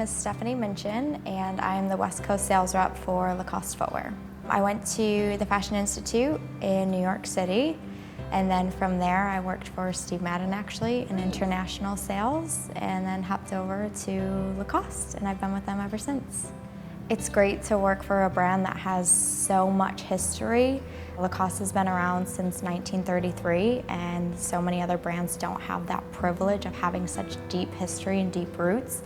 name is Stephanie Minchin, and I'm the West Coast sales rep for Lacoste Footwear. I went to the Fashion Institute in New York City, and then from there I worked for Steve Madden actually in international sales, and then hopped over to Lacoste, and I've been with them ever since. It's great to work for a brand that has so much history. Lacoste has been around since 1933, and so many other brands don't have that privilege of having such deep history and deep roots.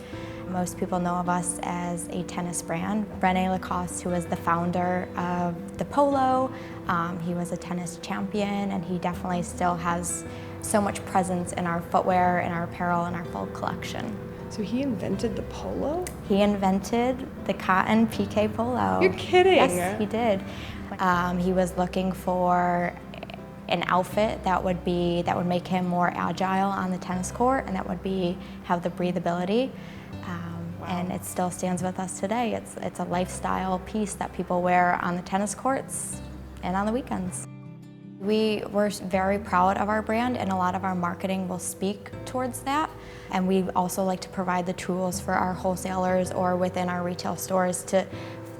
Most people know of us as a tennis brand. Rene Lacoste, who was the founder of the Polo, he was a tennis champion, and he definitely still has so much presence in our footwear, in our apparel, and our full collection. So he invented the polo? He invented the cotton piqué polo. You're kidding? Yes, he did. He was looking for an outfit that would make him more agile on the tennis court, and that would have the breathability. And it still stands with us today. It's a lifestyle piece that people wear on the tennis courts and on the weekends. We're very proud of our brand, and a lot of our marketing will speak towards that. And we also like to provide the tools for our wholesalers or within our retail stores to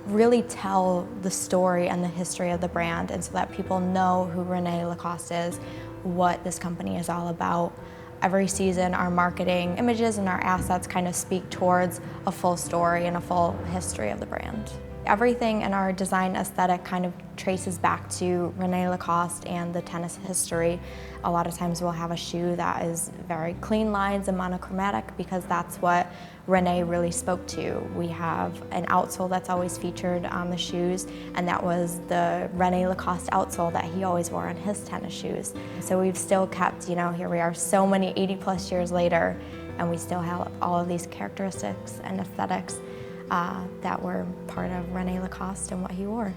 really tell the story and the history of the brand, and so that people know who Rene Lacoste is, what this company is all about. Every season, our marketing images and our assets kind of speak towards a full story and a full history of the brand. Everything in our design aesthetic kind of traces back to Rene Lacoste and the tennis history. A lot of times we'll have a shoe that is very clean lines and monochromatic because that's what Rene really spoke to. We have an outsole that's always featured on the shoes, and that was the Rene Lacoste outsole that he always wore on his tennis shoes. So we've still kept, here we are so many 80+ years later, and we still have all of these characteristics and aesthetics that were part of Rene Lacoste and what he wore.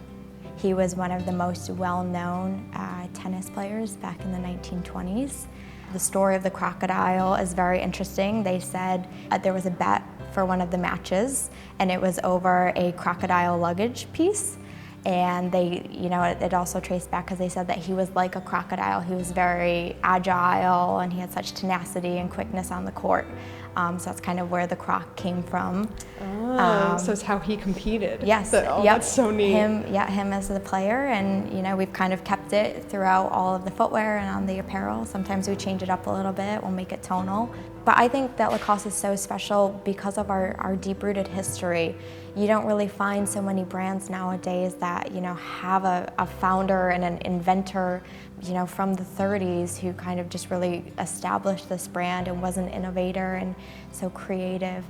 He was one of the most well-known tennis players back in the 1920s. The story of the crocodile is very interesting. They said there was a bet for one of the matches, and it was over a crocodile luggage piece. And it also traced back because they said that he was like a crocodile. He was very agile, and he had such tenacity and quickness on the court. So that's kind of where the croc came from. So it's how he competed. Yes. That's so neat. Him as the player, and we've kind of kept it throughout all of the footwear and on the apparel. Sometimes we change it up a little bit, we'll make it tonal. But I think that Lacoste is so special because of our deep-rooted history. You don't really find so many brands nowadays that have a founder and an inventor from the 30s who kind of just really established this brand and was an innovator and so creative.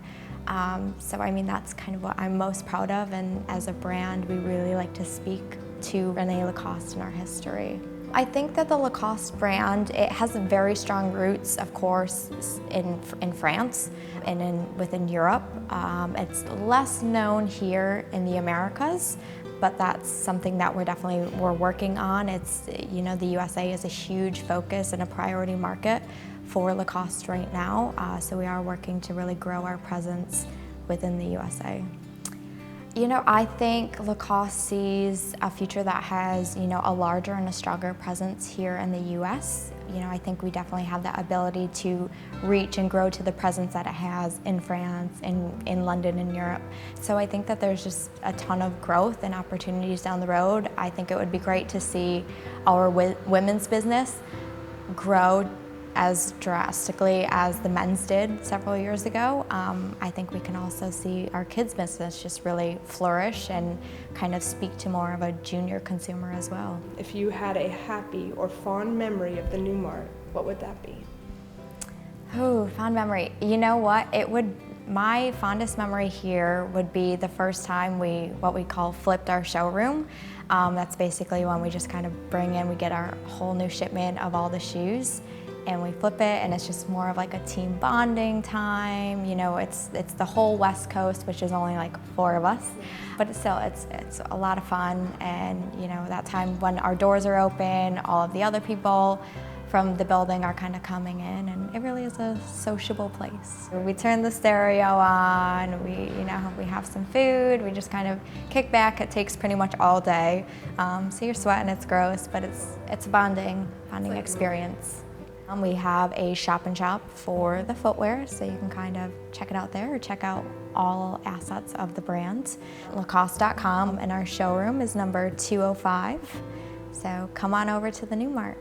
So that's kind of what I'm most proud of, and as a brand we really like to speak to Rene Lacoste and our history. I think that the Lacoste brand, it has very strong roots, of course, in France and within Europe. It's less known here in the Americas, but that's something that we're working on. It's the USA is a huge focus and a priority market for Lacoste right now, so we are working to really grow our presence within the USA. I think Lacoste sees a future that has, a larger and a stronger presence here in the US. I think we definitely have that ability to reach and grow to the presence that it has in France, in London, and Europe. So I think that there's just a ton of growth and opportunities down the road. I think it would be great to see our women's business grow as drastically as the men's did several years ago. I think we can also see our kids' business just really flourish and kind of speak to more of a junior consumer as well. If you had a happy or fond memory of the new Mart, what would that be? Oh, fond memory. You know what? My fondest memory here would be the first time what we call flipped our showroom. That's basically when we just kind of we get our whole new shipment of all the shoes, and we flip it, and it's just more of like a team bonding time. It's the whole West Coast, which is only like 4 of us, but it's a lot of fun. And that time when our doors are open, all of the other people from the building are kind of coming in, and it really is a sociable place. We turn the stereo on, we have some food, we just kind of kick back. It takes pretty much all day, so you're sweating, it's gross, but it's a bonding experience. We have a shop and shop for the footwear, so you can kind of check it out there or check out all assets of the brand. Lacoste.com, and our showroom is number 205. So come on over to the New Mart.